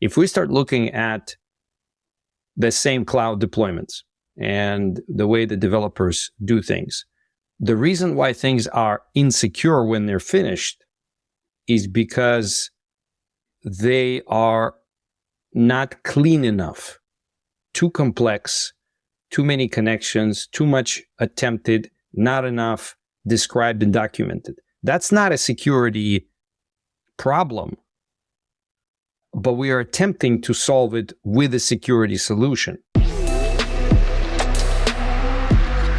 if we start looking at the same cloud deployments and the way the developers do things, the reason why things are insecure when they're finished is because they are not clean enough, too complex, too many connections, too much attempted, not enough described and documented. That's not a security problem, but we are attempting to solve it with a security solution.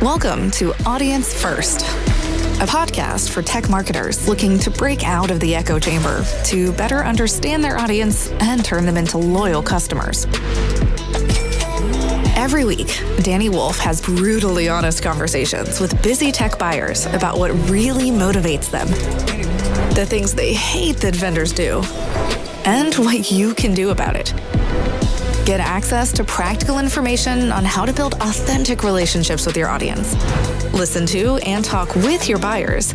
Welcome to Audience First, a podcast for tech marketers looking to break out of the echo chamber to better understand their audience and turn them into loyal customers. Every week, Dani Woolf has brutally honest conversations with busy tech buyers about what really motivates them, the things they hate that vendors do, and what you can do about it. Get access to practical information on how to build authentic relationships with your audience. Listen to and talk with your buyers,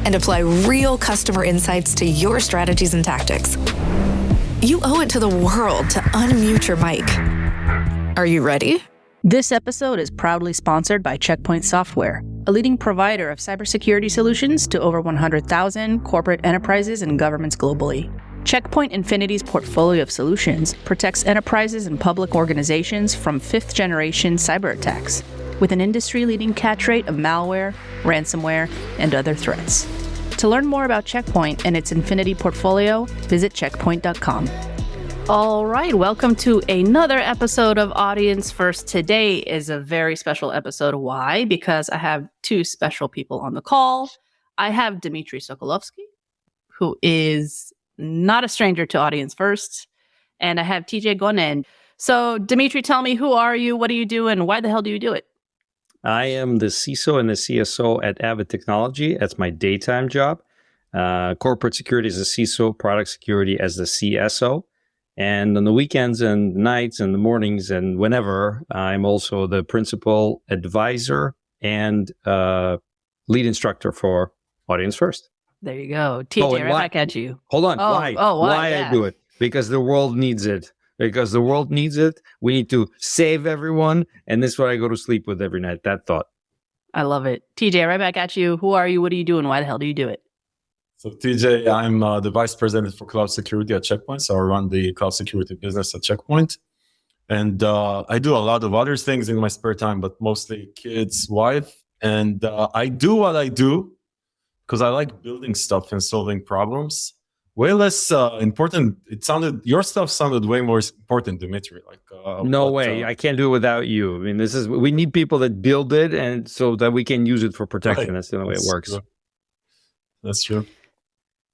and apply real customer insights to your strategies and tactics. You owe it to the world to unmute your mic. Are you ready? This episode is proudly sponsored by Checkpoint Software, a leading provider of cybersecurity solutions to over 100,000 corporate enterprises and governments globally. Checkpoint Infinity's portfolio of solutions protects enterprises and public organizations from fifth-generation cyber attacks, with an industry-leading catch rate of malware, ransomware, and other threats. To learn more about Checkpoint and its Infinity portfolio, visit checkpoint.com. All right, welcome to another episode of Audience First. Today is a very special episode. Why? Because I have two special people on the call. I have Dmitry Sokolovskiy, who is not a stranger to Audience First, and I have TJ Gonen. So, Dmitry, tell me, who are you, what do you do, and why the hell do you do it? I am the CISO and the CSO at Avid Technology. That's my daytime job. Corporate security as a CISO, product security as the CSO. And on the weekends and nights and the mornings and whenever, I'm also the principal advisor and lead instructor for Audience First. There you go. TJ, back at you. Hold on. Why? Why yeah. I do it? Because the world needs it. Because the world needs it. We need to save everyone. And this is what I go to sleep with every night, that thought. I love it. TJ, right back at you. Who are you? What do you do? And why the hell do you do it? So TJ, I'm the Vice President for Cloud Security at Checkpoint. So I run the cloud security business at Checkpoint. And I do a lot of other things in my spare time, but mostly kids, wife. And I do what I do because I like building stuff and solving problems. Way less important. Your stuff sounded way more important, Dmitry. No way. I can't do it without you. I mean, we need people that build it and so that we can use it for protection. Right. That's the only way it works. True. That's true.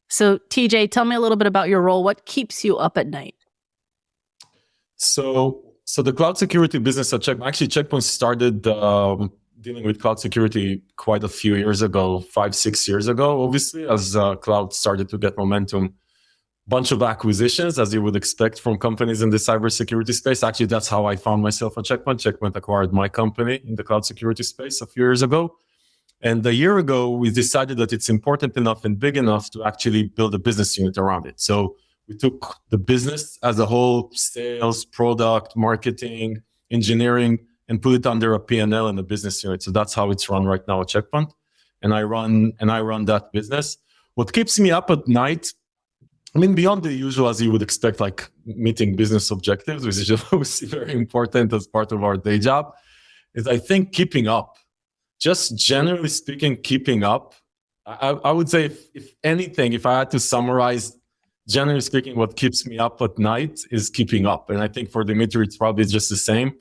So, TJ, tell me a little bit about your role. What keeps you up at night? So the cloud security business at Checkpoint, actually Checkpoint started dealing with cloud security quite a few years ago, 5-6 years ago, obviously, as cloud started to get momentum. Bunch of acquisitions, as you would expect from companies in the cybersecurity space. Actually, that's how I found myself at Checkpoint. Checkpoint acquired my company in the cloud security space a few years ago. And a year ago, we decided that it's important enough and big enough to actually build a business unit around it. So we took the business as a whole, sales, product, marketing, engineering, and put it under a P&L and a business unit. So that's how it's run right now at Checkpoint. And I run that business. What keeps me up at night, I mean, beyond the usual, as you would expect, like meeting business objectives, which is obviously very important as part of our day job, is I think keeping up. Just generally speaking, keeping up. I would say, if anything, if I had to summarize, generally speaking, what keeps me up at night is keeping up. And I think for Dmitry, it's probably just the same.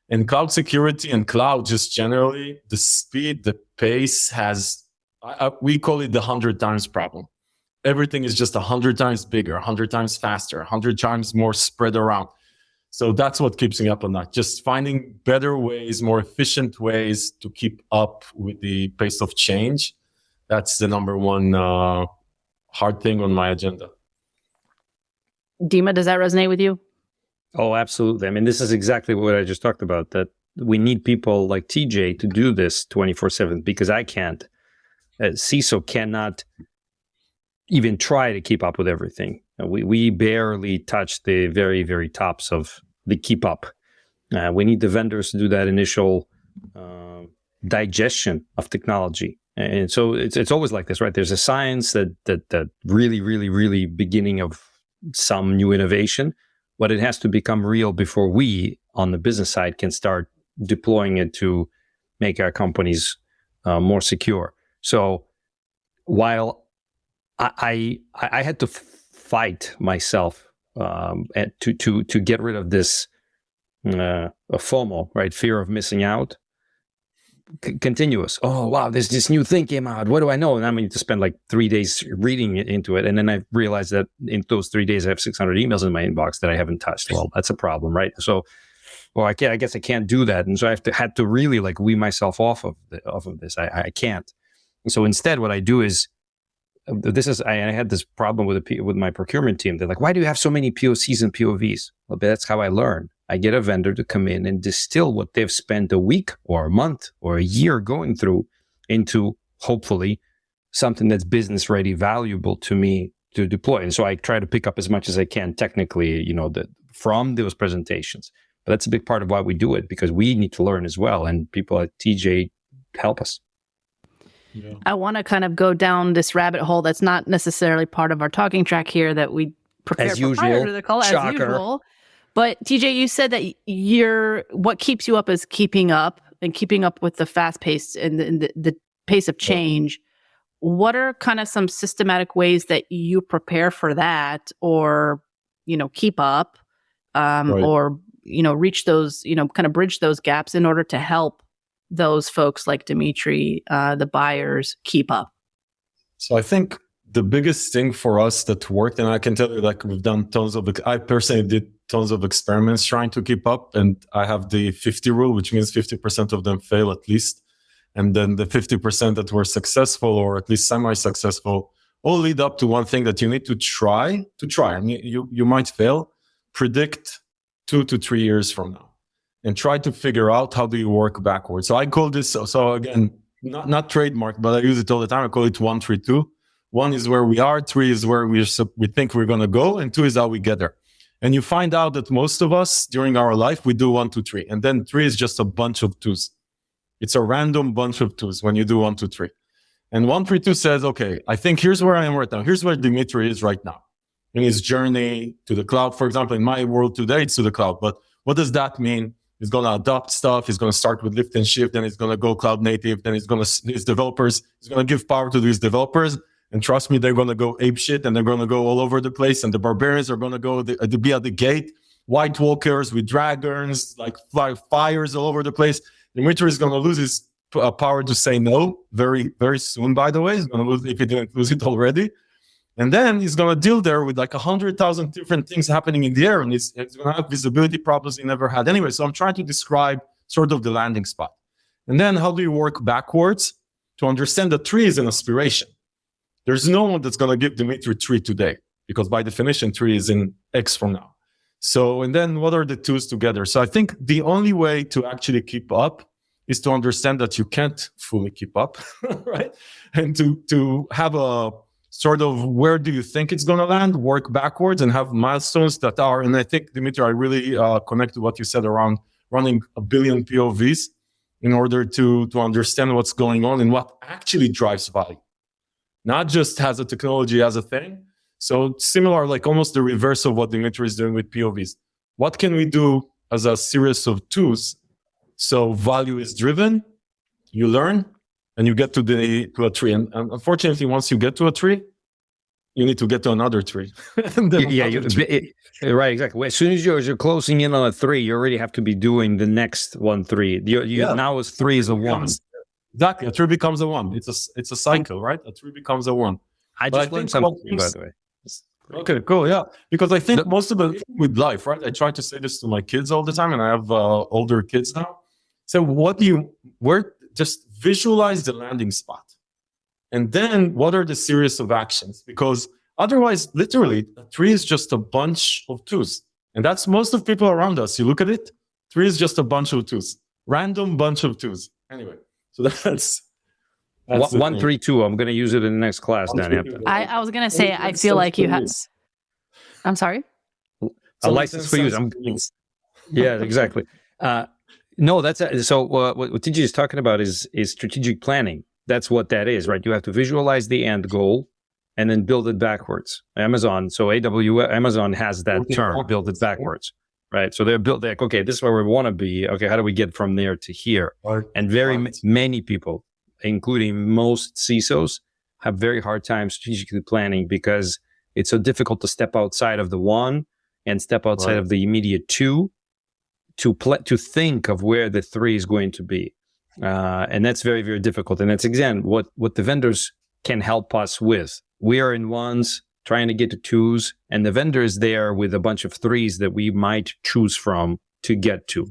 And cloud security and cloud, just generally, the speed, the pace we call it the 100 times problem. Everything is just 100 times bigger, 100 times faster, 100 times more spread around. So that's what keeps me up at night. Just finding better ways, more efficient ways to keep up with the pace of change. That's the number one hard thing on my agenda. Dima, does that resonate with you? Oh, absolutely. I mean, this is exactly what I just talked about, that we need people like TJ to do this 24/7 because I can't. CISO cannot even try to keep up with everything. We barely touch the very, very tops of the keep up. We need the vendors to do that initial digestion of technology. And so it's always like this, right? There's a science that really, really, really beginning of some new innovation, but it has to become real before we, on the business side, can start deploying it to make our companies more secure. So while I had to fight myself to get rid of this FOMO, right? Fear of missing out. Continuous. Oh, wow, there's this new thing came out. What do I know? And I need to spend like 3 days reading into it. And then I realized that in those 3 days, I have 600 emails in my inbox that I haven't touched. Well, that's a problem, right? So, I guess I can't do that. And so I had to really like wean myself off of this. I can't. And so instead, what I do is, I had this problem with my procurement team. They're like, why do you have so many POCs and POVs? Well, that's how I learn. I get a vendor to come in and distill what they've spent a week or a month or a year going through into hopefully something that's business ready, valuable to me to deploy. And so I try to pick up as much as I can technically, from those presentations. But that's a big part of why we do it, because we need to learn as well. And people at TJ help us. Yeah. I want to kind of go down this rabbit hole that's not necessarily part of our talking track here that we prepare for prior to the call, as usual. But TJ, you said that what keeps you up is keeping up with the fast pace and the pace of change. What are kind of some systematic ways that you prepare for that, or keep up, or reach those, kind of bridge those gaps in order to help those folks like Dmitry, the buyers, keep up? So I think the biggest thing for us that worked, and I can tell you, like, we've done I personally did tons of experiments trying to keep up, and I have the 50 rule, which means 50% of them fail at least. And then the 50% that were successful, or at least semi-successful, all lead up to one thing that you need to try. I mean, you might fail, predict 2 to 3 years from now, and try to figure out how do you work backwards. So I call this, so again, not trademark, but I use it all the time. I call it 1, 3, 2. 1 is where we are, 3 is where we think we're going to go, and 2 is how we get there. And you find out that most of us during our life, we do 1, 2, 3. And then 3 is just a bunch of 2s. It's a random bunch of 2s when you do 1, 2, 3. And 1, 3, 2 says, okay, I think here's where I am right now. Here's where Dmitry is right now in his journey to the cloud. For example, in my world today, it's to the cloud. But what does that mean? He's going to adopt stuff. He's going to start with lift and shift. Then he's going to go cloud native. Then he's going to give power to these developers. And trust me, they're going to go apeshit, and they're going to go all over the place. And the barbarians are going to be at the gate, White Walkers with dragons, like fires all over the place. Dmitry is going to lose his power to say no very, very soon, by the way. He's going to lose if he didn't lose it already. And then he's going to deal there with like 100,000 different things happening in the air. And he's going to have visibility problems he never had. Anyway, so I'm trying to describe sort of the landing spot. And then how do you work backwards to understand that 3 is an aspiration? There's no one that's going to give Dmitry 3 today, because by definition, 3 is in X from now. So, and then what are the 2s together? So I think the only way to actually keep up is to understand that you can't fully keep up, right? And to have a sort of, where do you think it's going to land, work backwards, and have milestones that are, and I think, Dmitry, I really connect to what you said around running 1 billion POVs in order to understand what's going on and what actually drives value. Not just as a technology, as a thing. So similar, like almost the reverse of what Dmitry is doing with POVs. What can we do as a series of 2s? So value is driven, you learn, and you get to a 3. And unfortunately, once you get to a 3, you need to get to another 3. Right, exactly. As soon as you're closing in on a 3, you already have to be doing the next 1, 3. Now 3 is a 1. Exactly. A 3 becomes a 1. It's a cycle, right? A 3 becomes a 1. I just learned something, by the way. Okay, cool. Yeah. Because I think most of it with life, right? I try to say this to my kids all the time, and I have older kids now. So just visualize the landing spot. And then what are the series of actions? Because otherwise, literally, a 3 is just a bunch of 2s. And that's most of people around us. You look at it, 3 is just a bunch of 2s. Random bunch of 2s. Anyway. So One, 3, 2. I'm going to use it in the next class, Dani. I was going to say, I feel like you have... I'm sorry? A license for use. Yeah, exactly. No, that's so. What TJ is talking about is strategic planning. That's what that is, right? You have to visualize the end goal and then build it backwards. Amazon has that term, build it backwards, right? So they're built like, okay, this is where we want to be. Okay, how do we get from there to here? And many people, including most CISOs, have very hard time strategically planning because it's so difficult to step outside of the one and step outside of the immediate two to think of where the three is going to be. And that's very, very difficult. And that's, again, what the vendors can help us with. We are in ones trying to get to twos, and the vendor is there with a bunch of threes that we might choose from to get to.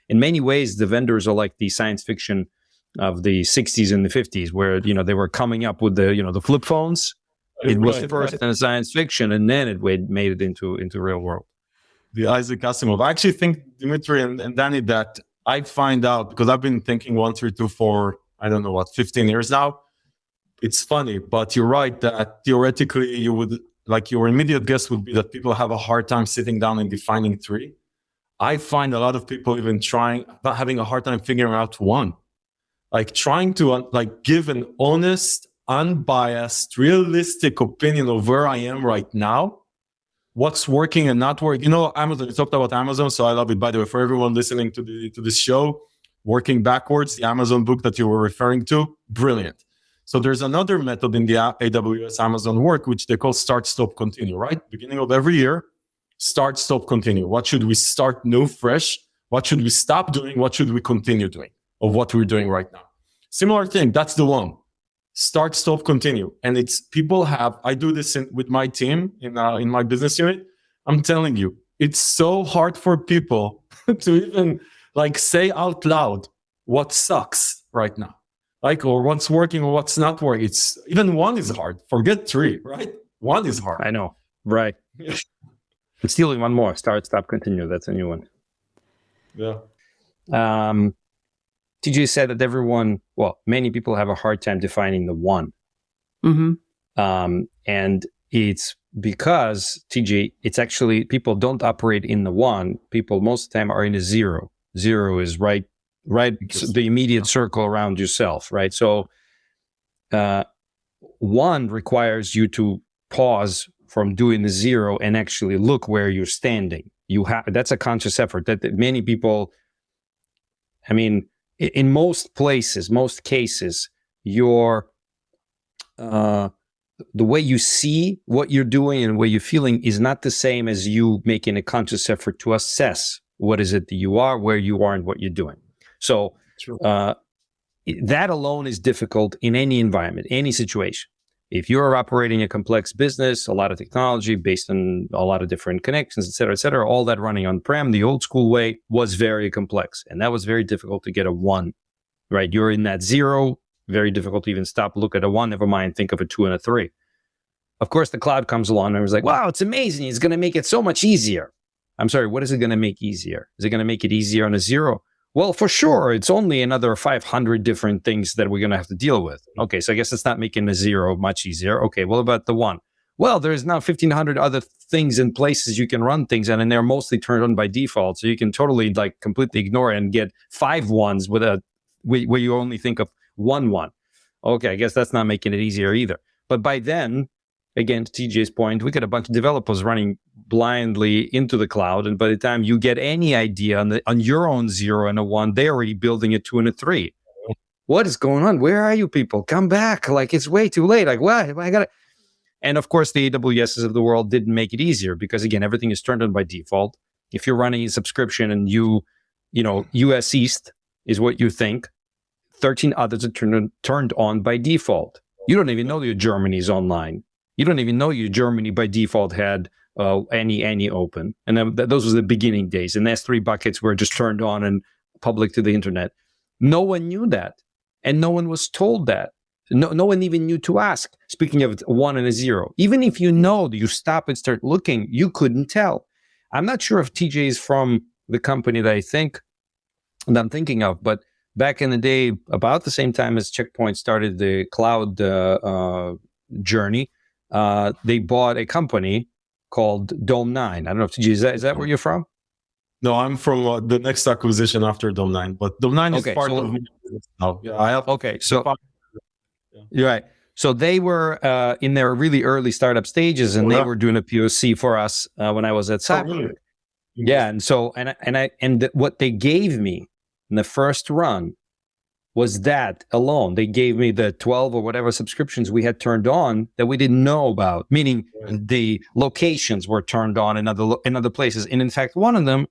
In many ways, the vendors are like the science fiction of the 60s and the 50s, where, they were coming up with the flip phones. It was first in a science fiction, and then it made it into real world. The Isaac Asimov. I actually think, Dmitry and Dani, that I find out, because I've been thinking 1, 3, 2 for, 15 years now. It's funny, but you're right that theoretically you would, like, your immediate guess would be that people have a hard time sitting down and defining three. I find a lot of people even having a hard time figuring out one. Like trying to give an honest, unbiased, realistic opinion of where I am right now, what's working and not working. Amazon, you talked about Amazon, so I love it. By the way, for everyone listening to this show, Working Backwards, the Amazon book that you were referring to, brilliant. So there's another method in the AWS Amazon work, which they call start, stop, continue, right? Beginning of every year, start, stop, continue. What should we start new, fresh? What should we stop doing? What should we continue doing of what we're doing right now? Similar thing, that's the one. Start, stop, continue. And it's I do this with my team in my business unit. I'm telling you, it's so hard for people to even say out loud what sucks right now. Or what's working or what's not working. It's even one is hard. Forget three, right? One is hard. I know, right? Stealing one more. Start, stop, continue. That's a new one. Yeah. TJ said that many people have a hard time defining the one. Mm-hmm. And it's because, TJ, it's actually, people don't operate in the one. People most of the time are in a zero. Zero is right, the immediate circle around yourself, right? So one requires you to pause from doing the zero and actually look where you're standing. That's a conscious effort that many people, in most places, most cases, the way you see what you're doing and what you're feeling is not the same as you making a conscious effort to assess what is it that you are, where you are, and what you're doing. So that alone is difficult in any environment, any situation. If you're operating a complex business, a lot of technology based on a lot of different connections, et cetera, all that running on-prem, the old school way was very complex. And that was very difficult to get a one, right? You're in that zero, very difficult to even stop, look at a one, never mind, think of a two and a three. Of course, the cloud comes along and it was like, wow, it's amazing. It's going to make it so much easier. I'm sorry, what is it going to make easier? Is it going to make it easier on a zero? Well, for sure, it's only another 500 different things that we're going to have to deal with. Okay, so I guess it's not making a zero much easier. Okay, well, about the one? Well, there's now 1,500 other things and places you can run things in, and they're mostly turned on by default. So you can totally completely ignore it and get 5 ones where you only think of one. Okay, I guess that's not making it easier either. But by then, again, to TJ's point, we got a bunch of developers running blindly into the cloud. And by the time you get any idea on your own zero and a one, they're already building a two and a three. What is going on? Where are you people? Come back. It's way too late. What? I got it. And of course, the AWSs of the world didn't make it easier because, again, everything is turned on by default. If you're running a subscription and US East is what you think, 13 others are turned on by default. You don't even know your Germany is online. You don't even know your Germany by default had any open. And then those were the beginning days. And S3 buckets were just turned on and public to the internet. No one knew that. And no one was told that. No one even knew to ask. Speaking of a 1 and a 0, even if you know, you stop and start looking, you couldn't tell. I'm not sure if TJ is from the company that I'm thinking of, but back in the day, about the same time as Checkpoint started the cloud journey, they bought a company called Dome9. I don't know if TJ, is that where you're from? No, I'm from the next acquisition after Dome9, but Dome9 is part of me now. Yeah, I have. Okay, so you're right. So they were in their really early startup stages, and they were doing a POC for us when I was at Cyber. Really? Yeah, and so what they gave me in the first run was that alone. They gave me the 12 or whatever subscriptions we had turned on that we didn't know about, meaning the locations were turned on in other places. And in fact, one of them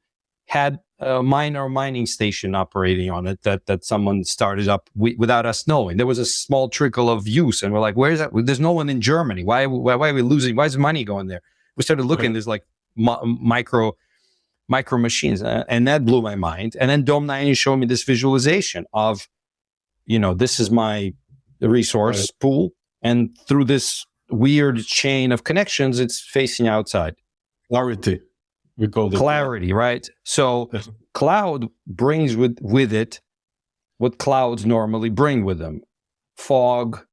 had a minor mining station operating on it that someone started up without us knowing. There was a small trickle of use, and we're like, where is that? There's no one in Germany. Why are we losing? Why is money going there? We started looking, there's like micro machines, and that blew my mind. And then Dome9 showed me this visualization of, this is my resource pool, and through this weird chain of connections, it's facing outside. Clarity, we call it. Clarity, right? So cloud brings with it what clouds normally bring with them. Fog,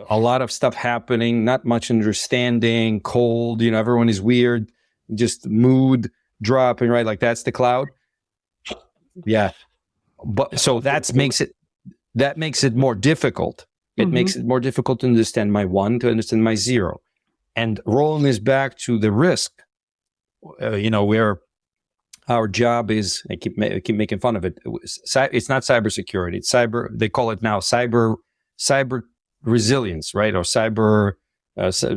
a lot of stuff happening, not much understanding, cold, everyone is weird, just mood dropping, right? Like that's the cloud. Yeah. But so that makes it more difficult. It makes it more difficult to understand my 1, to understand my 0. And rolling this back to the risk, where our job is, I keep making fun of it. It's not cybersecurity. It's cyber. They call it now cyber resilience, right? Or cyber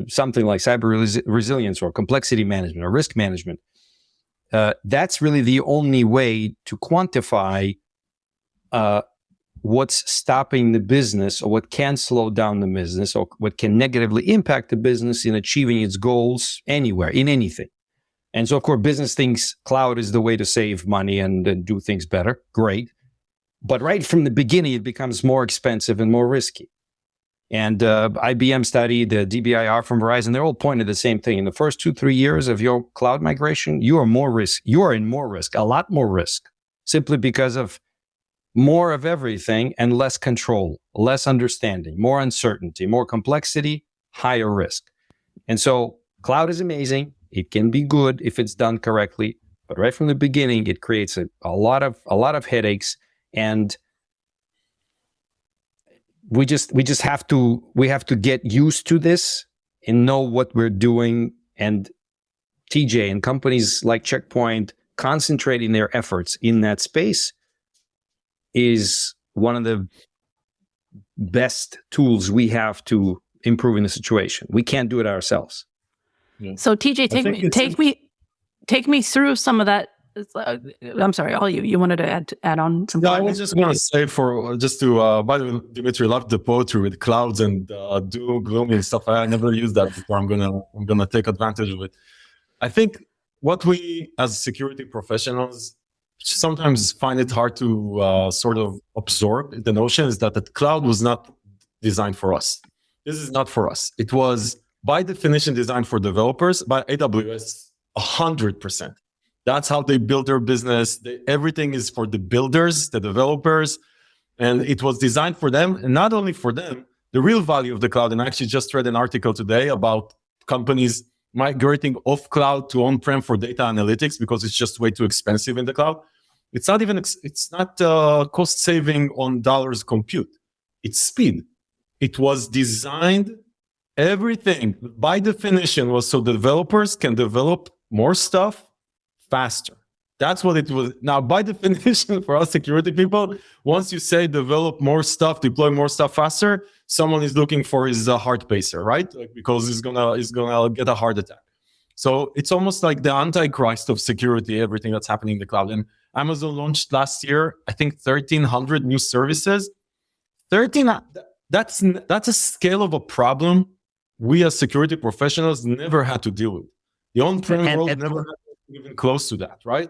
something like cyber resilience or complexity management or risk management. That's really the only way to quantify what's stopping the business, or what can slow down the business, or what can negatively impact the business in achieving its goals anywhere, in anything. And so, of course, business thinks cloud is the way to save money and do things better. Great. But right from the beginning, it becomes more expensive and more risky. And IBM studied the DBIR from Verizon. They're all pointing the same thing. In the first 2-3 years of your cloud migration, you are in more risk, a lot more risk, simply because of more of everything and less control, less understanding, more uncertainty, more complexity, higher risk. And so cloud is amazing. It can be good if it's done correctly, but right from the beginning, it creates a lot of headaches, and we have to get used to this and know what we're doing. And TJ and companies like Checkpoint concentrating their efforts in that space is one of the best tools we have to improving the situation. We can't do it ourselves. Yeah. So TJ, take me through some of that. I'm sorry, all you wanted to add on some. Yeah, I was just going to say by the way, Dmitry loved the poetry with clouds and doom, gloomy and stuff. I never used that before. I'm gonna take advantage of it. I think what we as security professionals sometimes find it hard to sort of absorb the notion is that the cloud was not designed for us. This is not for us. It was by definition designed for developers by AWS 100%. That's how they build their business. Everything is for the builders, the developers, and it was designed for them. And not only for them, the real value of the cloud, and I actually just read an article today about companies migrating off cloud to on-prem for data analytics because it's just way too expensive in the cloud. It's not cost saving on dollars compute. It's speed. It was designed, everything by definition was so developers can develop more stuff faster. That's what it was. Now, by definition, for us security people, once you say develop more stuff, deploy more stuff faster, someone is looking for his heart pacer, right? Because he's gonna get a heart attack. So it's almost like the antichrist of security, everything that's happening in the cloud. And Amazon launched last year, I think 1,300 new services. That's a scale of a problem we as security professionals never had to deal with. The on-prem world never had even close to that, right?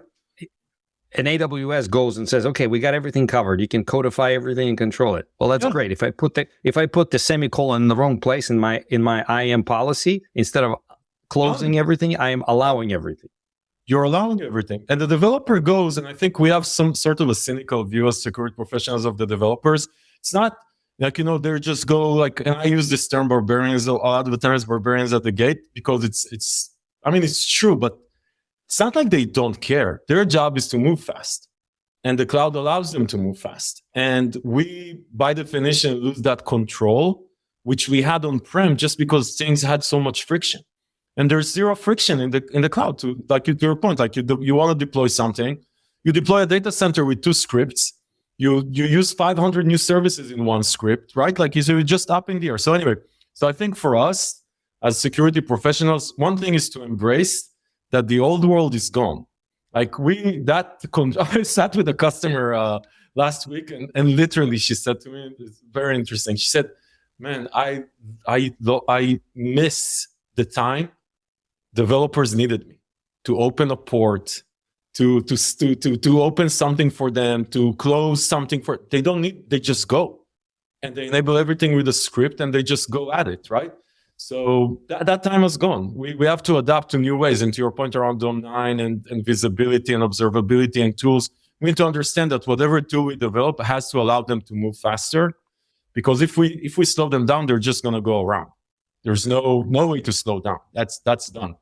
And AWS goes and says, okay, we got everything covered. You can codify everything and control it. Well, that's great. If I put the semicolon in the wrong place in my IAM policy, instead of closing everything, I am allowing everything. you're allowing everything. And the developer goes, and I think we have some sort of a cynical view as security professionals of the developers. It's not like, they just go like, and I use this term barbarians, a lot of the times barbarians at the gate, because it's true, but it's not like they don't care. Their job is to move fast. And the cloud allows them to move fast. And we, by definition, lose that control, which we had on-prem just because things had so much friction. And there's zero friction in the cloud. To your point, you want to deploy something, you deploy a data center with 2 scripts, you use 500 new services in 1 script, right? You're just up in the air. So anyway, I think for us as security professionals, one thing is to embrace that the old world is gone. I sat with a customer last week, and literally she said to me, it's very interesting. She said, "Man, I miss the time developers needed me to open a port, to open something for them, to close something for. They just go, and they enable everything with a script, and they just go at it, right?" So that time is gone. We have to adapt to new ways. And to your point around domain and visibility and observability and tools, we need to understand that whatever tool we develop has to allow them to move faster. Because if we slow them down, they're just going to go around. There's no way to slow down. That's done.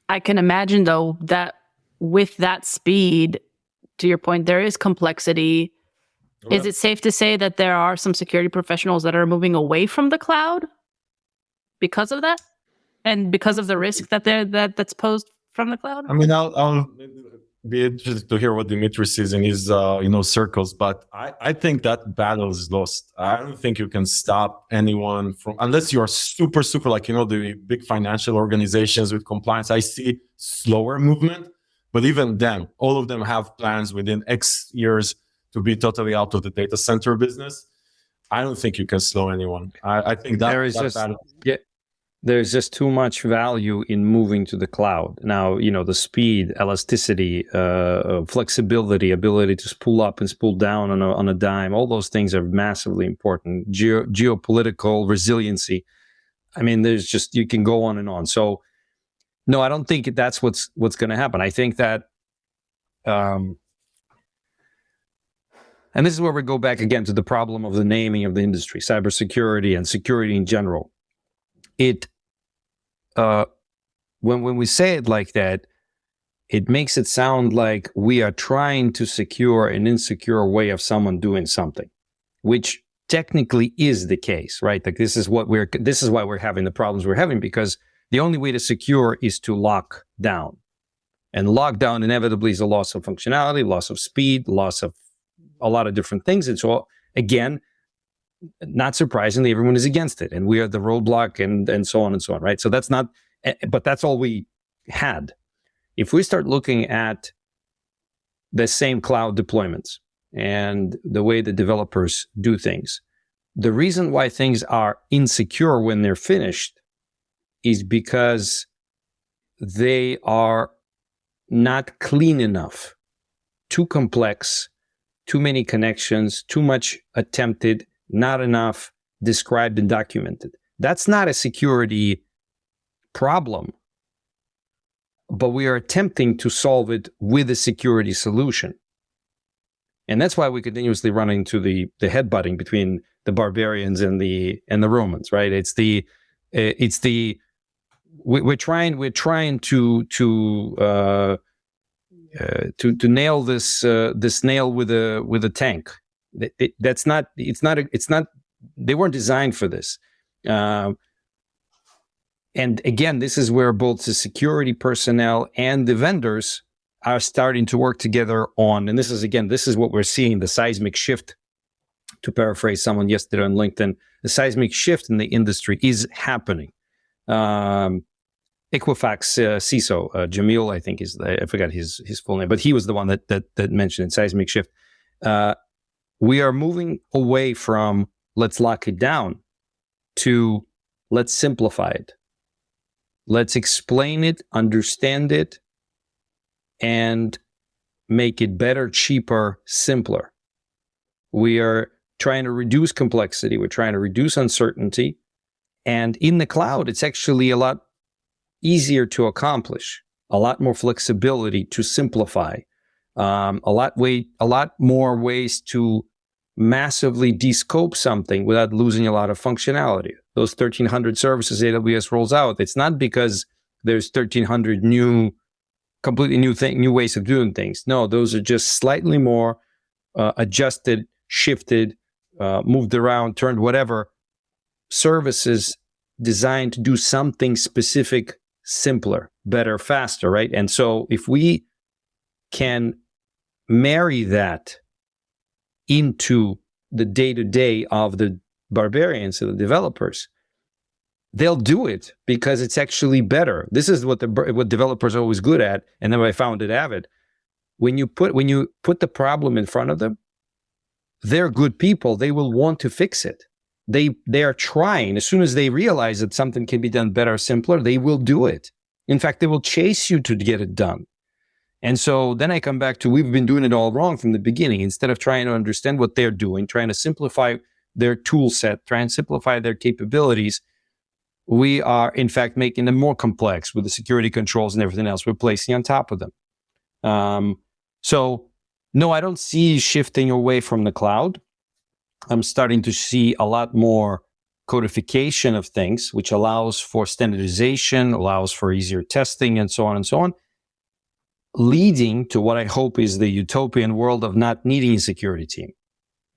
I can imagine, though, that with that speed, to your point, there is complexity. Yeah. Is it safe to say that there are some security professionals that are moving away from the cloud because of that, and because of the risk that's posed from the cloud? I mean, I'll be interested to hear what Dmitriy sees in his circles, but I think that battle is lost. I don't think you can stop anyone from, unless you are super like the big financial organizations with compliance. I see slower movement, but even then, all of them have plans within X years to be totally out of the data center business. I don't think you can slow anyone. I think there's just too much value in moving to the cloud. Now, the speed, elasticity, flexibility, ability to spool up and spool down on a dime, all those things are massively important. Geopolitical resiliency. I mean, you can go on and on. So, no, I don't think that's what's going to happen. I think that, and this is where we go back again to the problem of the naming of the industry, cybersecurity and security in general. When we say it like that, it makes it sound like we are trying to secure an insecure way of someone doing something, which technically is the case, right? Like this is why we're having the problems we're having, because the only way to secure is to lock down. And lockdown inevitably is a loss of functionality, loss of speed, loss of a lot of different things. And so, again, not surprisingly, everyone is against it. And we are the roadblock and so on and so on, right? So that's not, but that's all we had. If we start looking at the same cloud deployments and the way the developers do things, the reason why things are insecure when they're finished is because they are not clean enough, too complex, too many connections, too much attempted, not enough described and documented. That's not a security problem, but we are attempting to solve it with a security solution. And that's why we continuously run into the headbutting between the barbarians and the Romans, right? We're trying to nail this nail with a tank. They weren't designed for this. And again, this is where both the security personnel and the vendors are starting to work together on, and this is what we're seeing, the seismic shift, to paraphrase someone yesterday on LinkedIn. The seismic shift in the industry is happening. Equifax CISO, Jamil, I think I forgot his full name, but he was the one that mentioned it, seismic shift. We are moving away from let's lock it down to let's simplify it. Let's explain it, understand it, and make it better, cheaper, simpler. We are trying to reduce complexity. We're trying to reduce uncertainty. And in the cloud, it's actually a lot easier to accomplish. a lot more flexibility to simplify, a lot more ways to massively descope something without losing a lot of functionality. Those 1,300 services AWS rolls out, it's not because there's 1,300 completely new ways of doing things. No, those are just slightly more adjusted, shifted, moved around, turned whatever services designed to do something specific, simpler, better, faster, right? And so if we can marry that into the day-to-day of the barbarians and the developers, they'll do it because it's actually better. This is what developers are always good at, and then I found at Avid. When you put the problem in front of them, they're good people. They will want to fix it. They are trying. As soon as they realize that something can be done better, simpler, they will do it. In fact, they will chase you to get it done. And so then I come back to, we've been doing it all wrong from the beginning. Instead of trying to understand what they're doing, trying to simplify their tool set, trying to simplify their capabilities, we are in fact making them more complex with the security controls and everything else we're placing on top of them. So no, I don't see shifting away from the cloud. I'm starting to see a lot more codification of things, which allows for standardization, allows for easier testing, and so on, leading to what I hope is the utopian world of not needing a security team.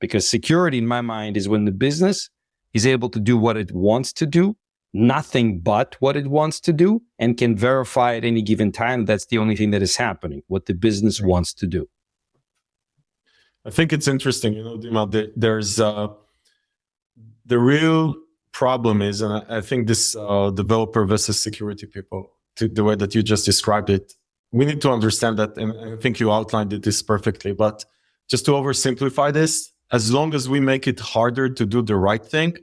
Because security, in my mind, is when the business is able to do what it wants to do, nothing but what it wants to do, and can verify at any given time that's the only thing that is happening, what the business wants to do. I think it's interesting, Dima, there's the real problem is, and I think this developer versus security people, the way that you just described it, we need to understand that, and I think you outlined this perfectly, but just to oversimplify this, as long as we make it harder to do the right thing,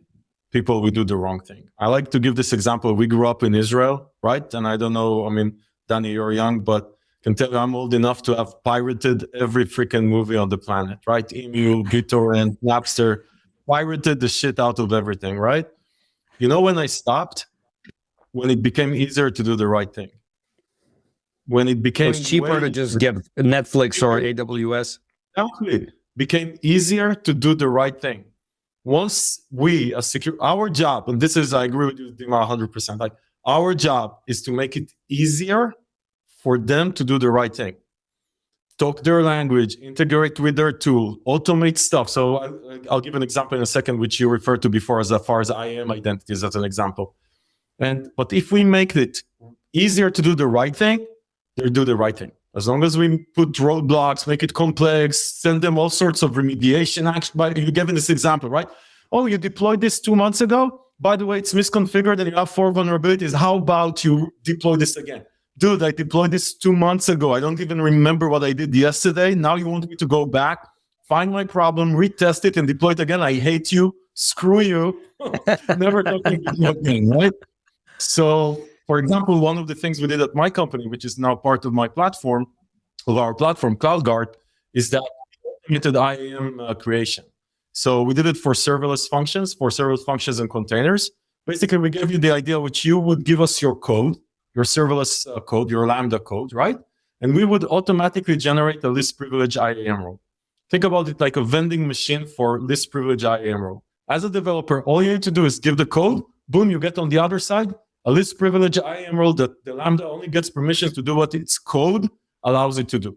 people will do the wrong thing. I like to give this example. We grew up in Israel, right? And I don't know, Dani, you're young, but I can tell you I'm old enough to have pirated every freaking movie on the planet, right? Emu, BitTorrent, Napster, pirated the shit out of everything, right? You know when I stopped? When it became easier to do the right thing. When it became cheaper to just get Netflix or AWS. Exactly. Became easier to do the right thing. Once we, our job, and this is, I agree with you, Dima, 100%, like our job is to make it easier for them to do the right thing. Talk their language, integrate with their tool, automate stuff. So I'll give an example in a second, which you referred to before as far as IAM identities as an example. But if we make it easier to do the right thing, they'll do the right thing. As long as we put roadblocks, make it complex, send them all sorts of remediation action. You're giving this example, right? Oh, you deployed this 2 months ago? By the way, it's misconfigured and you have 4 vulnerabilities. How about you deploy this again? Dude, I deployed this 2 months ago. I don't even remember what I did yesterday. Now you want me to go back, find my problem, retest it, and deploy it again? I hate you. Screw you. Never talking to you again, right? So, for example, one of the things we did at my company, which is now part of my platform, of our platform, CloudGuard, is that we automated IAM creation. So we did it for serverless functions and containers. Basically, we gave you the idea which you would give us your code, your serverless code, your Lambda code, right? And we would automatically generate a least privilege IAM role. Think about it like a vending machine for least privilege IAM role. As a developer, all you need to do is give the code, boom, you get on the other side a least privilege IAM role that the Lambda only gets permissions to do what its code allows it to do.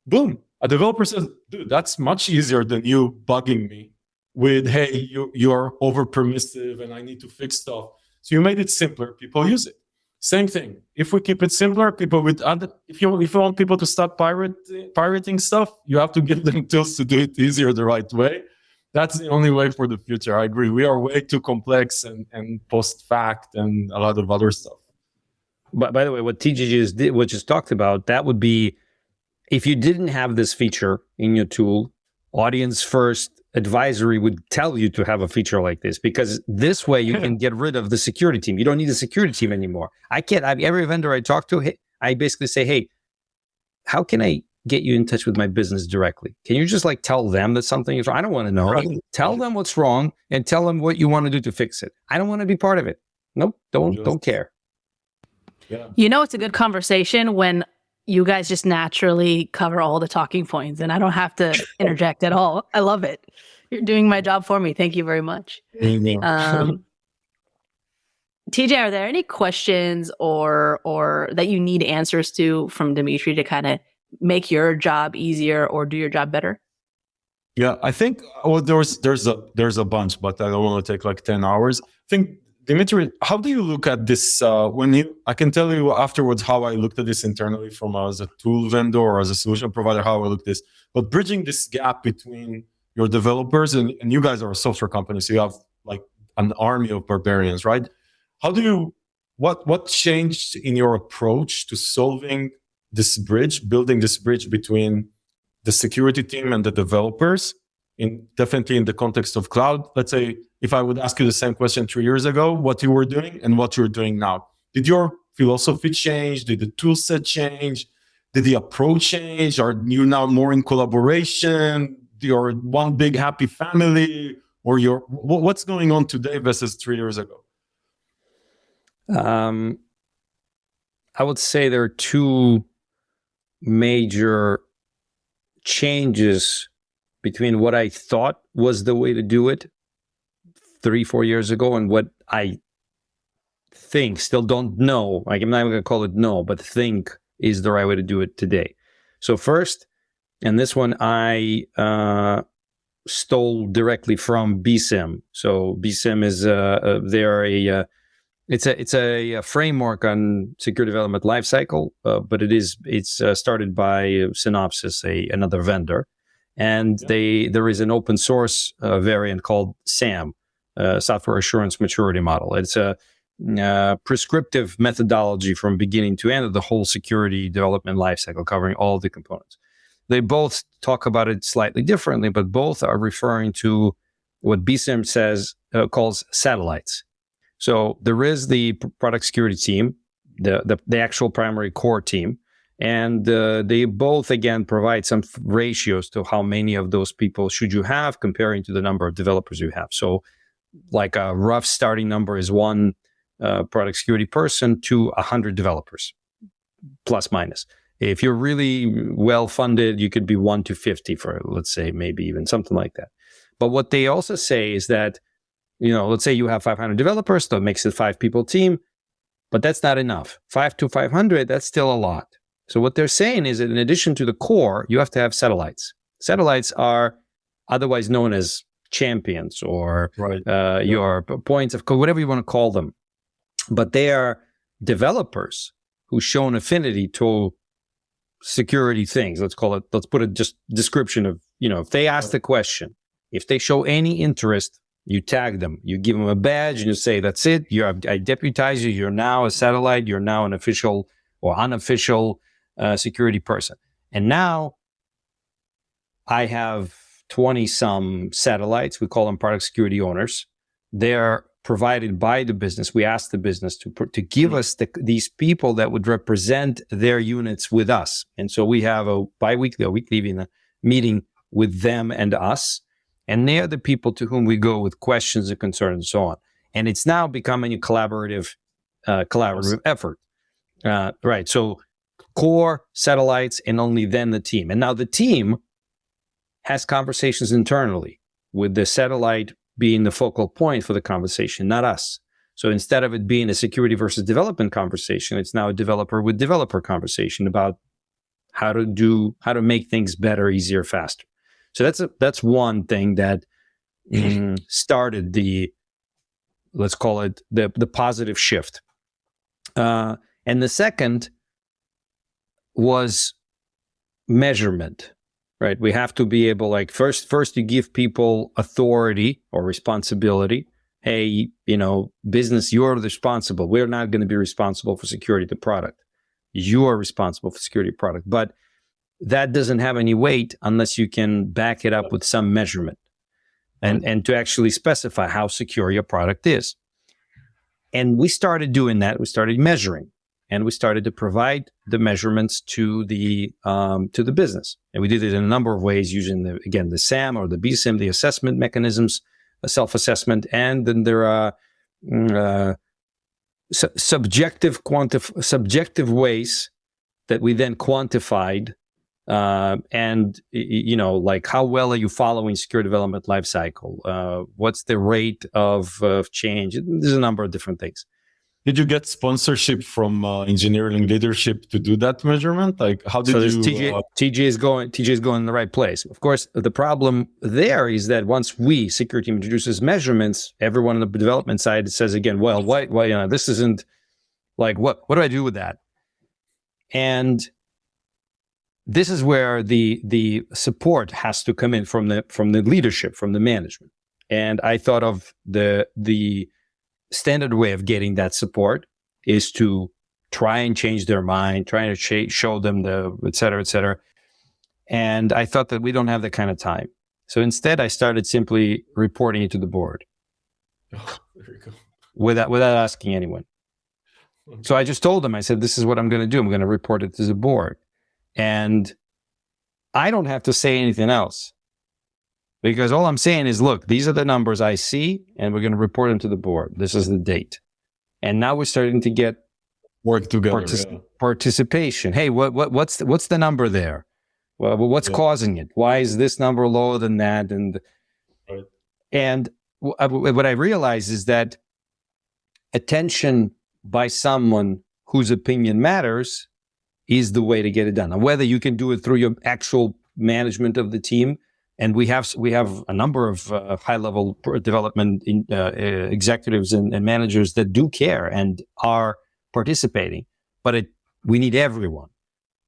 Boom. A developer says, dude, that's much easier than you bugging me with, hey, you're over permissive and I need to fix stuff. So you made it simpler. People use it. Same thing. If we keep it simpler, people with if you want people to stop pirating stuff, you have to give them tools to do it easier the right way. That's the only way for the future. I agree. We are way too complex and post-fact and a lot of other stuff. But by the way, what TJ just talked about, that would be if you didn't have this feature in your tool, audience first advisory would tell you to have a feature like this, because this way you can get rid of the security team. You don't need a security team anymore. Every vendor I talk to, I basically say, hey, how can I get you in touch with my business directly? Can you just tell them that something is wrong? I don't want to know. Right. Tell them what's wrong and tell them what you want to do to fix it. I don't want to be part of it. Nope, don't care. Yeah. It's a good conversation when you guys just naturally cover all the talking points and I don't have to interject at all. I love it. You're doing my job for me. Thank you very much. TJ, are there any questions or that you need answers to from Dmitry to kind of make your job easier or do your job better? Yeah, I think there's a bunch, but I don't want to take like 10 hours. I think, Dmitry, how do you look at this I can tell you afterwards how I looked at this internally as a tool vendor or as a solution provider, how I look at this, but bridging this gap between your developers and you guys are a software company, so you have like an army of barbarians, right? What changed in your approach to solving this bridge, building this bridge between the security team and the developers, definitely in the context of cloud? Let's say if I would ask you the same question 3 years ago, what you were doing and what you're doing now. Did your philosophy change? Did the tool set change? Did the approach change? Are you now more in collaboration? You're one big happy family? Or what's going on today versus 3 years ago? I would say there are two major changes between what I thought was the way to do it 3-4 years ago and what I think, still don't know, like I'm not even going to call it no, but think is the right way to do it today. So first, and this one I stole directly from BSIM. So BSIM is it's a framework on security development lifecycle, but it's started by Synopsys, another vendor, and there is an open source variant called SAM, Software Assurance Maturity Model. It's a prescriptive methodology from beginning to end of the whole security development lifecycle, covering all the components. They both talk about it slightly differently, but both are referring to what BSIM calls satellites. So there is the product security team, the actual primary core team, and they both, again, provide some ratios to how many of those people should you have comparing to the number of developers you have. So like a rough starting number is one product security person to 100 developers, plus minus. If you're really well funded, you could be 1 to 50 for, let's say, maybe even something like that. But what they also say is that, let's say you have 500 developers, that makes it 5-people team, but that's not enough. 5 to 500, that's still a lot. So what they're saying is that in addition to the core, you have to have satellites. Satellites are otherwise known as champions or your points of code, whatever you want to call them. But they are developers who show an affinity to security things. Let's put a just description of, if they ask the question, if they show any interest, you tag them, you give them a badge and you say, that's it. I deputize you. You're now a satellite. You're now an official or unofficial security person. And now I have 20 some satellites. We call them product security owners. They're provided by the business. We ask the business to give us these people that would represent their units with us. And so we have a weekly even meeting with them and us. And they're the people to whom we go with questions and concerns and so on. And it's now becoming a collaborative effort. Right. So core, satellites, and only then the team. And now the team has conversations internally with the satellite being the focal point for the conversation, not us. So instead of it being a security versus development conversation, it's now a developer with developer conversation about how to make things better, easier, faster. So that's one thing that started let's call it the positive shift. And the second was measurement, right? We have to be able, like, first you give people authority or responsibility. Hey, business, you're responsible. We're not going to be responsible for security of the product. You are responsible for security of the product. But that doesn't have any weight unless you can back it up with some measurement and to actually specify how secure your product is. And we started doing that. We started measuring, and we started to provide the measurements to the business. And we did it in a number of ways using the SAM or the BSIM, the assessment mechanisms, self-assessment. And then there are subjective ways that we then quantified. And like how well are you following secure development lifecycle? What's the rate of change? There's a number of different things. Did you get sponsorship from engineering leadership to do that measurement? Like, how did you? TJ is going in the right place. Of course, the problem there is that once we security team introduces measurements, everyone on the development side says again, well, why this isn't like what do I do with that? And this is where the support has to come in from the leadership, from the management. And I thought of the standard way of getting that support is to try and change their mind, trying to show them et cetera. And I thought that we don't have that kind of time. So instead, I started simply reporting it to the board. Oh, there you go. Without asking anyone. Okay. So I just told them, I said, this is what I'm going to do. I'm going to report it to the board. And I don't have to say anything else. Because all I'm saying is, look, these are the numbers I see, and we're going to report them to the board. This is the date. And now we're starting to get work together, participation. Hey, what's the number there? Well, what's causing it? Why is this number lower than that? And what I realize is that attention by someone whose opinion matters is the way to get it done. Now, whether you can do it through your actual management of the team. And we have a number of high-level development executives and managers that do care and are participating, but we need everyone.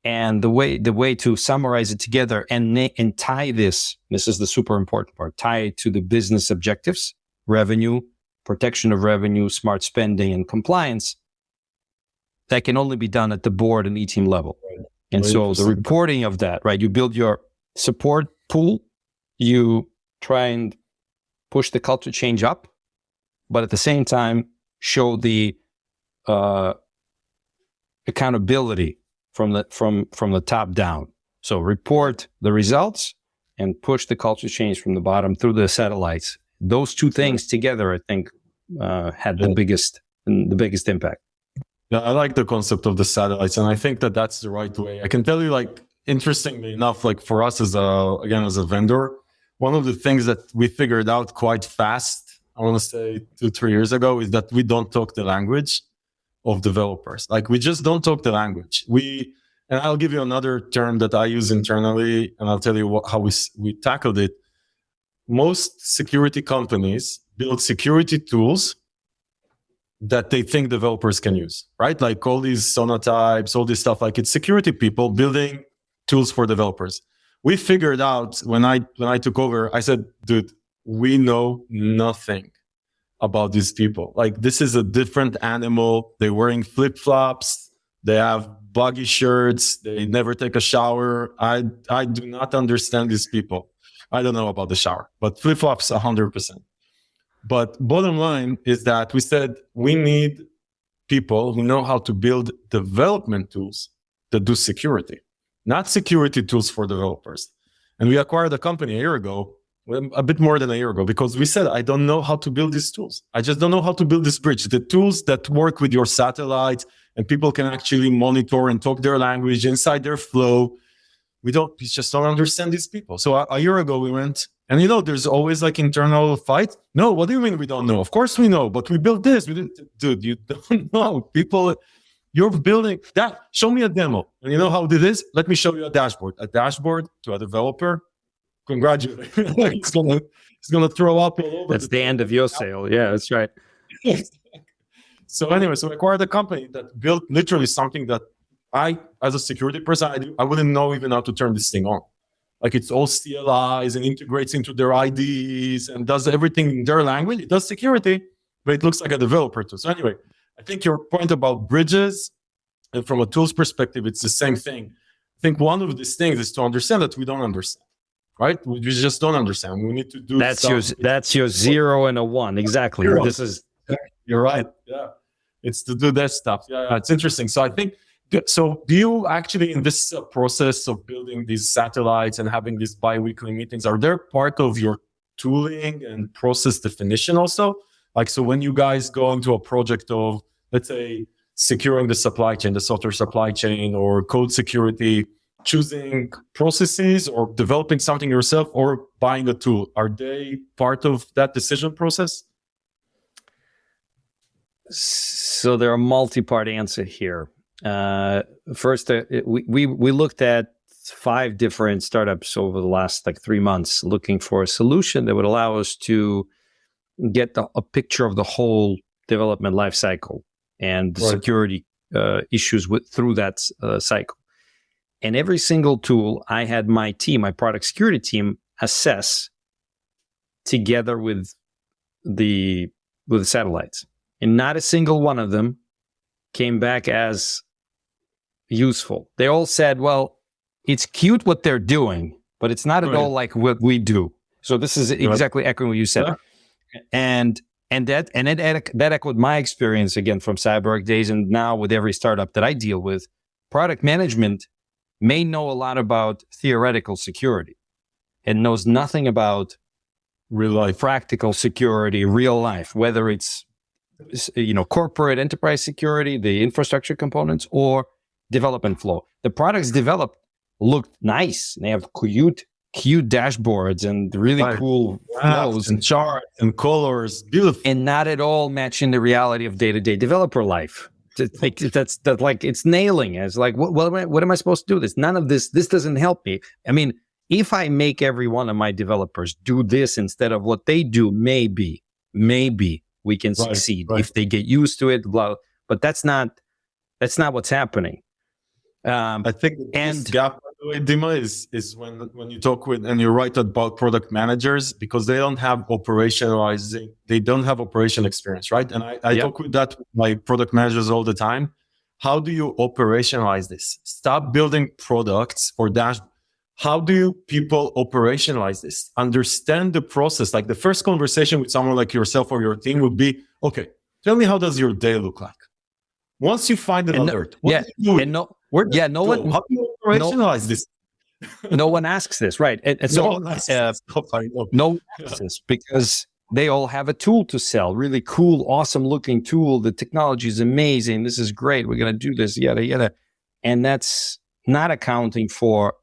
And the way to summarize it together and tie this is the super important part, tie it to the business objectives, revenue, protection of revenue, smart spending, and compliance. That can only be done at the board and E-team level. Right. And so the reporting of that, right? You build your support pool. You try and push the culture change up, but at the same time, show the accountability from the top down. So report the results and push the culture change from the bottom through the satellites. Those two things together, I think, had the biggest impact. Yeah, I like the concept of the satellites, and I think that that's the right way. I can tell you, like, interestingly enough, like for us as a vendor, one of the things that we figured out quite fast, I want to say 2-3 years ago, is that we don't talk the language of developers. Like, we just don't talk the language. And I'll give you another term that I use internally, and I'll tell you how we tackled it. Most security companies build security tools that they think developers can use, right? Like all these sonotypes, all this stuff, like it's security people building tools for developers. We figured out when I took over, I said, dude, we know nothing about these people. Like, this is a different animal. They're wearing flip-flops. They have buggy shirts. They never take a shower. I do not understand these people. I don't know about the shower, but flip-flops 100%. But bottom line is that we said we need people who know how to build development tools that do security. Not security tools for developers. And we acquired a company a year ago, a bit more than a year ago, because we said, I don't know how to build these tools. I just don't know how to build this bridge. The tools that work with your satellite and people can actually monitor and talk their language inside their flow. We just don't understand these people. So a year ago we went, and there's always like internal fight. No, what do you mean we don't know? Of course we know, but we built this. Dude, you don't know. People... You're building that. Show me a demo. And you know how it is? Let me show you a dashboard. A dashboard to a developer. Congratulations. He's gonna throw up all over. That's the end of your sale. Yeah, that's right. So anyway, we acquired a company that built literally something that I, as a security person, I wouldn't know even how to turn this thing on. Like, it's all CLIs and integrates into their IDs and does everything in their language. It does security, but it looks like a developer too. So anyway, I think your point about bridges, and from a tools perspective, it's the same thing. I think one of these things is to understand that we don't understand, right? We just don't understand. We need to do that's your 0 and a 1. Exactly. You're right. Yeah. It's to do that stuff. Yeah, it's interesting. So I think, so do you actually, in this process of building these satellites and having these bi-weekly meetings, are there part of your tooling and process definition also? Like, so when you guys go into a project of let's say, securing the supply chain, the software supply chain, or code security, choosing processes or developing something yourself or buying a tool? Are they part of that decision process? So there are a multi-part answer here. First, we looked at 5 different startups over the last 3 months, looking for a solution that would allow us to get a picture of the whole development life cycle and the security issues through that cycle. And every single tool, I had my team, my product security team, assess together with the satellites. And not a single one of them came back as useful. They all said, well, it's cute what they're doing, but it's not at all like what we do. So this is exactly echoing what you said. Yeah. And that echoed my experience again from CyberArk days, and now with every startup that I deal with. Product management may know a lot about theoretical security and knows nothing about real life, practical security, real life, whether it's corporate enterprise security, the infrastructure components, or development flow. The products developed looked nice. They have cute dashboards and really cool flows and charts and colors, beautiful, and not at all matching the reality of day-to-day developer life. That's like it's nailing. It's like, what am I supposed to do? None of this doesn't help me. I mean, if I make every one of my developers do this instead of what they do, maybe we can succeed if they get used to it. Blah. But that's not what's happening. I think this gap, by the way, Dima, is when you talk with and you write about product managers, because they don't have operational experience, right? And I talk with my product managers all the time. How do you operationalize this? Stop building products or how do people operationalize this? Understand the process. Like the first conversation with someone like yourself or your team would be, okay, tell me, how does your day look like? Once you find an alert, how do you operationalize this? No one asks this, right? No one asks this because they all have a tool to sell. Really cool, awesome looking tool. The technology is amazing. This is great. We're going to do this, yada, yada. And that's not accounting for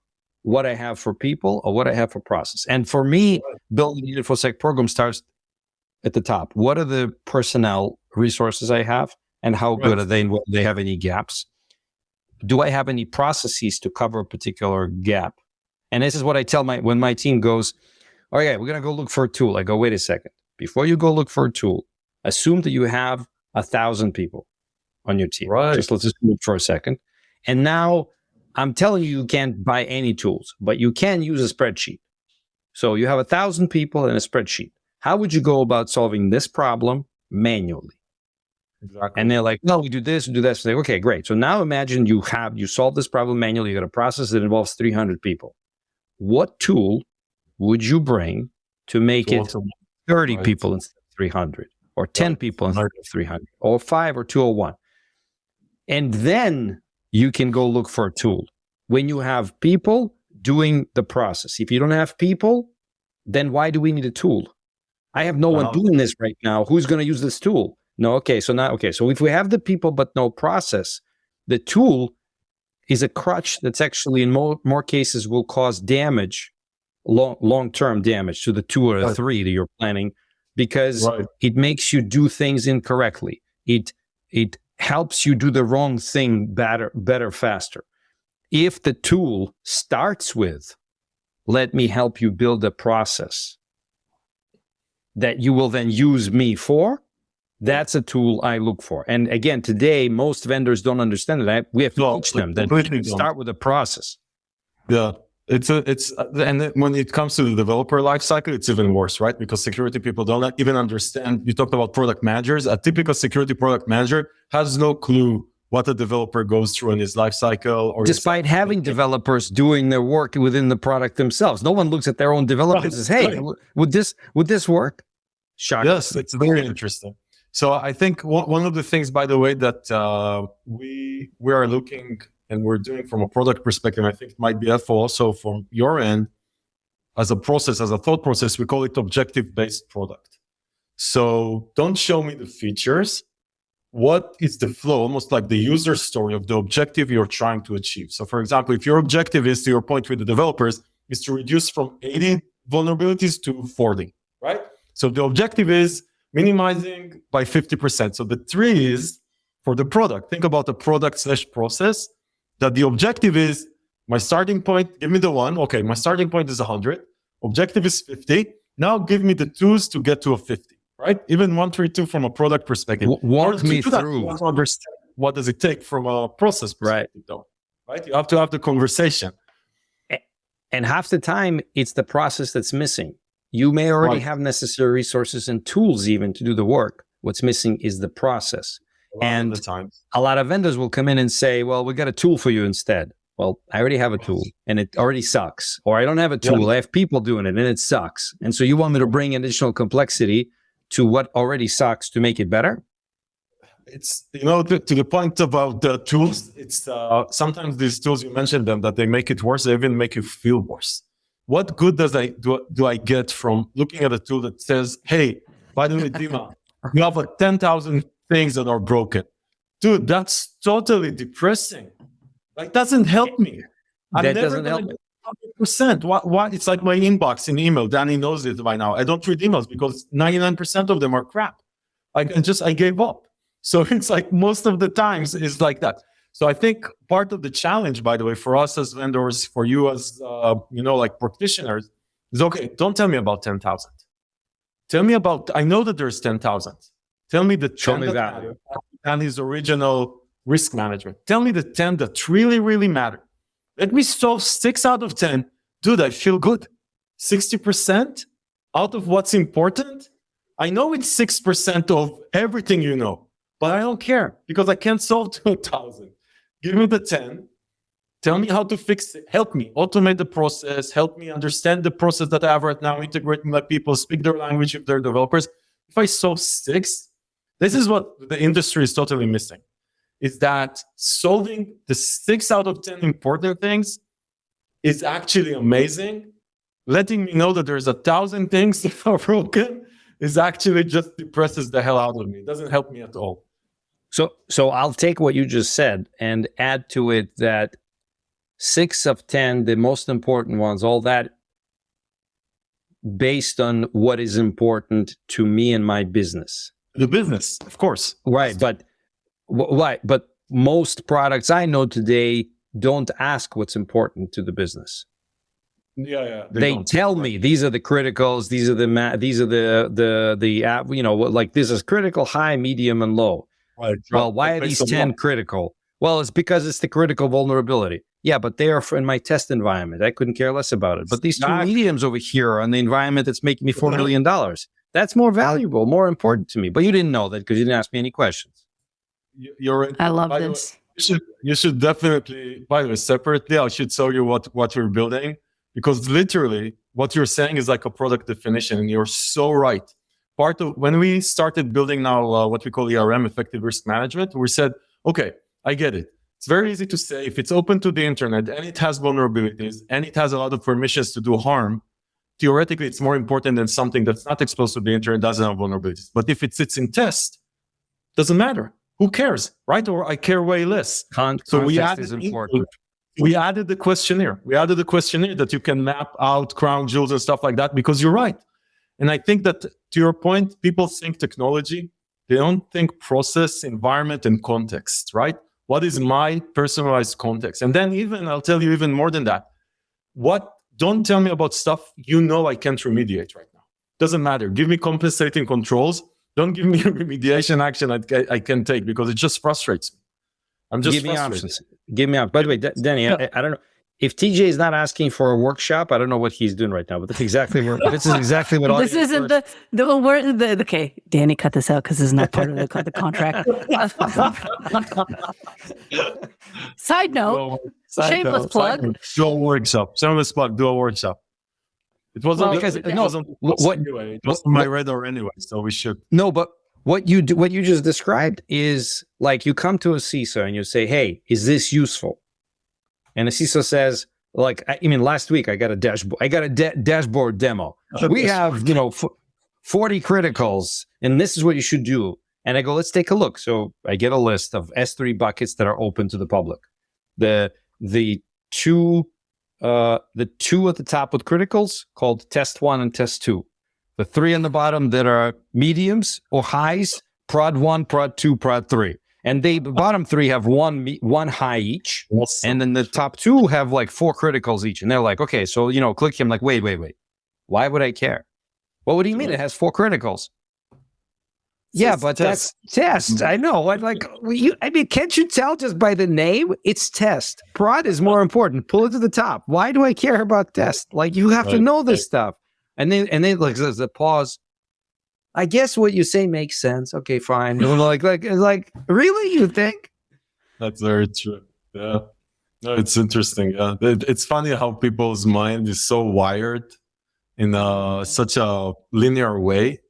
what I have for people or what I have for process. And for me, building an InfoSec program starts at the top. What are the personnel resources I have? And how good are they? And do they have any gaps? Do I have any processes to cover a particular gap? And this is what I tell when my team goes, oh yeah, we're going to go look for a tool. I go, wait a second. Before you go look for a tool, assume that you have 1,000 people on your team. Right. Let's just look for a second. And now I'm telling you can't buy any tools, but you can use a spreadsheet. So you have 1,000 people in a spreadsheet. How would you go about solving this problem manually? Exactly. And they're like, no, we do this, we do that. So like, okay, great. So now imagine you solve this problem manually. You got a process that involves 300 people. What tool would you bring to make it 30 people instead of 300, or 10 people instead of 300, or 5 or 201? And then you can go look for a tool. When you have people doing the process, if you don't have people, then why do we need a tool? I have no one doing this right now. Who's going to use this tool? No, okay. So if we have the people but no process, the tool is a crutch that's actually in more cases will cause damage, long-term damage to the 2 or the 3 that you're planning, because it makes you do things incorrectly. It helps you do the wrong thing better, faster. If the tool starts with, let me help you build a process that you will then use me for, that's a tool I look for. And again, today, most vendors don't understand that. We have to teach them that start with a process. Yeah. And when it comes to the developer lifecycle, it's even worse, right? Because security people don't even understand. You talked about product managers. A typical security product manager has no clue what a developer goes through in his lifecycle. Or despite having developers doing their work within the product themselves, no one looks at their own developers and says, "Hey, would this work?" Shocking. Yes, it's very interesting. So I think one of the things, by the way, that we are looking and we're doing from a product perspective, I think it might be helpful also from your end as a process, as a thought process, we call it objective-based product. So don't show me the features. what is the flow, almost like the user story of the objective you're trying to achieve. So for example, if your objective is, to your point with the developers, is to reduce from 80 vulnerabilities to 40, right? So the objective is minimizing by 50%. So the 3 is for the product. Think about the product/process, that the objective is my starting point, give me the 1. Okay, my starting point is 100. Objective is 50. Now give me the tools to get to a 50, right? Even 1, 3, 2 from a product perspective. Walk me through. You want to understand what does it take from a process perspective, though, right? You have to have the conversation. And half the time, it's the process that's missing. You may already have necessary resources and tools even to do the work. What's missing is the process. And a lot of vendors will come in and say, well, we got a tool for you instead. Well, I already have a tool and it already sucks. Or I don't have a tool, I have people doing it and it sucks. And so you want me to bring additional complexity to what already sucks to make it better? It's, to the point about the tools, it's sometimes these tools, you mentioned them, that they make it worse, they even make you feel worse. What good do I get from looking at a tool that says, hey, by the way, Dima, you have 10,000 things that are broken. Dude, that's totally depressing. Like, doesn't help me. That doesn't help me. 100%. What? It's like my inbox in email. Danny knows it by now. I don't read emails because 99% of them are crap. I gave up. So it's like most of the times is like that. So I think part of the challenge, by the way, for us as vendors, for you as, like practitioners, is, okay, don't tell me about 10,000. Tell me about, I know that there's 10,000. Tell me the 10 that matter, and his original risk management. Tell me the 10 that really, really matter. Let me solve 6 out of 10. Dude, I feel good. 60% out of what's important. I know it's 6% of everything you know, but I don't care because I can't solve 2,000. Give me the 10. Tell me how to fix it. Help me automate the process. Help me understand the process that I have right now, integrating my people, speak their language if they're developers. If I solve 6, this is what the industry is totally missing, is that solving the 6 out of 10 important things is actually amazing. Letting me know that there's 1,000 things that are broken is actually just depresses the hell out of me. It doesn't help me at all. So I'll take what you just said and add to it that 6 of 10, the most important ones, all that based on what is important to me and my business. The business, of course. Right, but most products I know today don't ask what's important to the business. Yeah. They tell me these are the criticals, these are like this is critical, high, medium, and low. Right. Well, why are these 10 critical? Well, it's because it's the critical vulnerability. Yeah, but they are in my test environment. I couldn't care less about it. But these 2 mediums over here are in the environment that's making me $4 million. That's more valuable, more important to me. But you didn't know that because you didn't ask me any questions. I love this. You should definitely, by the way, separately, I should show you what we're building, because literally what you're saying is like a product definition, and you're so right. Part of when we started building now what we call ERM, effective risk management, we said, okay, I get it. It's very easy to say if it's open to the internet and it has vulnerabilities and it has a lot of permissions to do harm, theoretically it's more important than something that's not exposed to the internet, doesn't have vulnerabilities. But if it sits in test, doesn't matter. Who cares, right? Or I care way less. So we added the questionnaire. We added the questionnaire that you can map out crown jewels and stuff like that, because you're right. And I think that, to your point, people think technology. They don't think process, environment, and context, right? What is my personalized context? And then I'll tell you even more than that. Don't tell me about stuff I can't remediate right now. Doesn't matter. Give me compensating controls. Don't give me a remediation action I can take, because it just frustrates me. I'm just frustrated. Give me options. By the way, Danny, I don't know. If TJ is not asking for a workshop, I don't know what he's doing right now, but that's exactly what this is exactly what this isn't the word. Okay, Danny, cut this out because it's not part of the contract. Side note, shameless plug. Do a workshop. Shameless plug. Do a workshop. It wasn't because it wasn't anyway. It wasn't my radar anyway, so we should. No, but what you just described is like you come to a CISO and you say, "Hey, is this useful?" And the CISO says, like, last week I got a dashboard. I got a dashboard demo. We have, 40 criticals, and this is what you should do. And I go, let's take a look. So I get a list of S3 buckets that are open to the public. The two at the top with criticals called test 1 and test 2. The 3 on the bottom that are mediums or highs, prod 1, prod 2, prod 3. And the bottom 3 have one high each. Awesome. And then the top 2 have like 4 criticals each. And they're like, okay, so, click here. I'm like, wait. Why would I care? What do you mean it has 4 criticals? Yeah, but that's test. I know. Can't you tell just by the name? It's test. Prod is more important. Pull it to the top. Why do I care about test? Like, you have to know this stuff. And then like there's a pause. I guess what you say makes sense. Okay, fine. like really? You think? That's very true. Yeah. No, it's interesting. Yeah. It's funny how people's mind is so wired in such a linear way.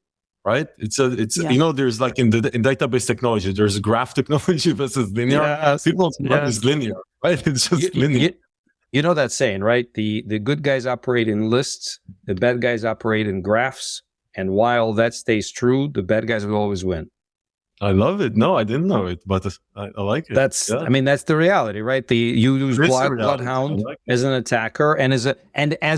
Right? It's there's like in database technology, there's graph technology versus linear. Yes. People's mind is linear, right? It's just linear. You know that saying, right? The good guys operate in lists, the bad guys operate in graphs, and while that stays true, the bad guys will always win. I love it. No, I didn't know it, but I like it. That's the reality, right? You use Bloodhound as an attacker, and as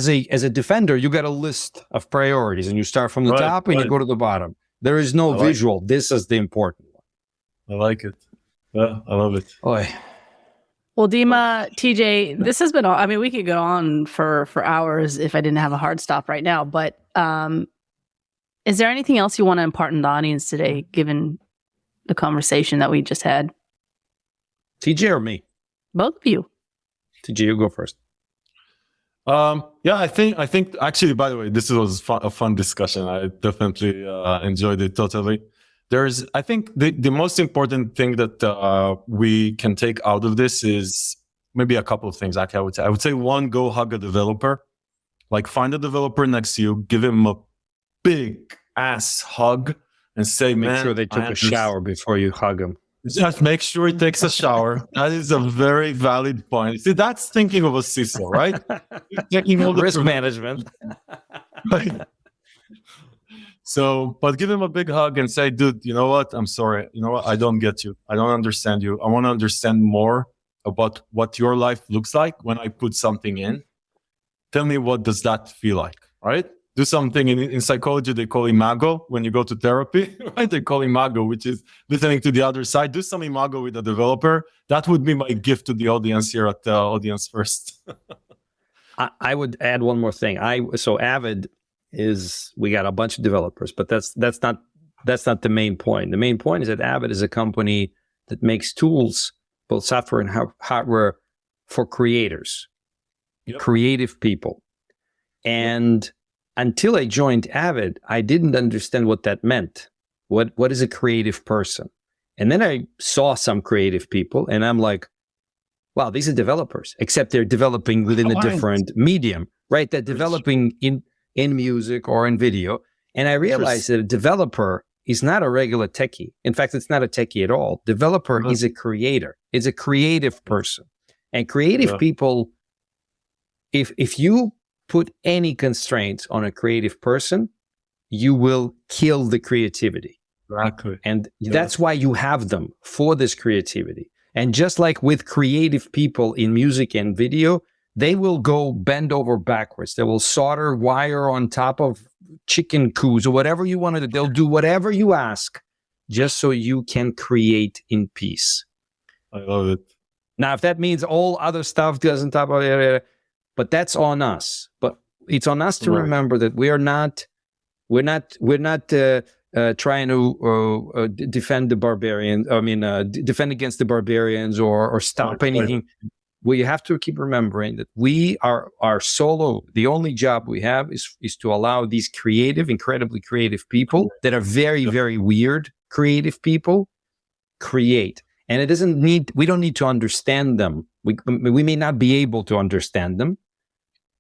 a defender, you got a list of priorities, and you start from the top and you go to the bottom. There is no visual. This is the important one. I like it. Yeah, I love it. Oy. Well, Dima, TJ, this has been, we could go on for hours if I didn't have a hard stop right now, but is there anything else you want to impart in the audience today, given the conversation that we just had? TJ or me? Both of you. TJ, you go first. I think actually, by the way, this was a fun discussion. I definitely enjoyed it totally. I think the most important thing that we can take out of this is maybe a couple of things. Actually, I would say one, go hug a developer. Like, find a developer next to you, give him a big ass hug, and say, make sure they took a shower before you hug them. Just make sure he takes a shower. That is a very valid point. See, that's thinking of a CISO, right? Taking all the risk management. Right. So, but give him a big hug and say, dude, you know what? I'm sorry. You know what? I don't get you. I don't understand you. I want to understand more about what your life looks like when I put something in. Tell me, what does that feel like, right? Do something in psychology, they call imago when you go to therapy, right? They call imago, which is listening to the other side. Do some imago with the developer. That would be my gift to the audience here at Audience First. I would add one more thing. So Avid we got a bunch of developers, but that's not the main point. The main point is that Avid is a company that makes tools, both software and hardware, for creators, creative people. And until I joined Avid, I didn't understand what that meant. What is a creative person? And then I saw some creative people, and I'm like, wow, these are developers, except they're developing within a different medium, right? They're developing in music or in video. And I realized that a developer is not a regular techie. In fact, it's not a techie at all. Developer is a creator. It's a creative person. And creative people, if you put any constraints on a creative person, you will kill the creativity. Exactly. And that's why you have them, for this creativity. And just like with creative people in music and video, they will go bend over backwards. They will solder wire on top of chicken coos or whatever you want to do. They'll do whatever you ask just so you can create in peace. I love it. Now, if that means all other stuff doesn't top of it, but that's on us. But it's on us to remember that we're not trying to defend the barbarians. Defend against the barbarians or stop anything. We have to keep remembering that we are solo. The only job we have is to allow these incredibly creative people that are very, very weird creative people create. And we don't need to understand them. We may not be able to understand them.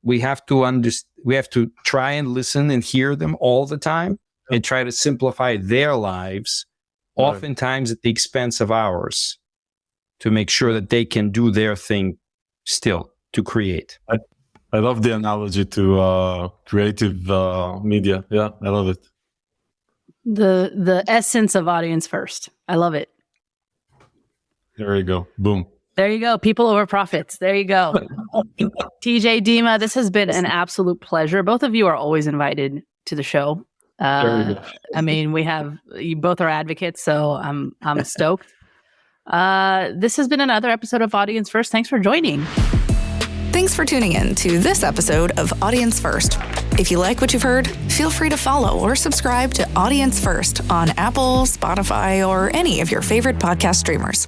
We have to try and listen and hear them all the time and try to simplify their lives, oftentimes at the expense of ours, to make sure that they can do their thing still to create. I love the analogy to creative media. Yeah, I love it. The essence of audience first. I love it. There you go. Boom. There you go. People over profits. There you go. TJ, Dima, this has been an absolute pleasure. Both of you are always invited to the show. I mean, you both are advocates, so I'm stoked. This has been another episode of Audience First. Thanks for joining. Thanks for tuning in to this episode of Audience First. If you like what you've heard, feel free to follow or subscribe to Audience First on Apple, Spotify, or any of your favorite podcast streamers.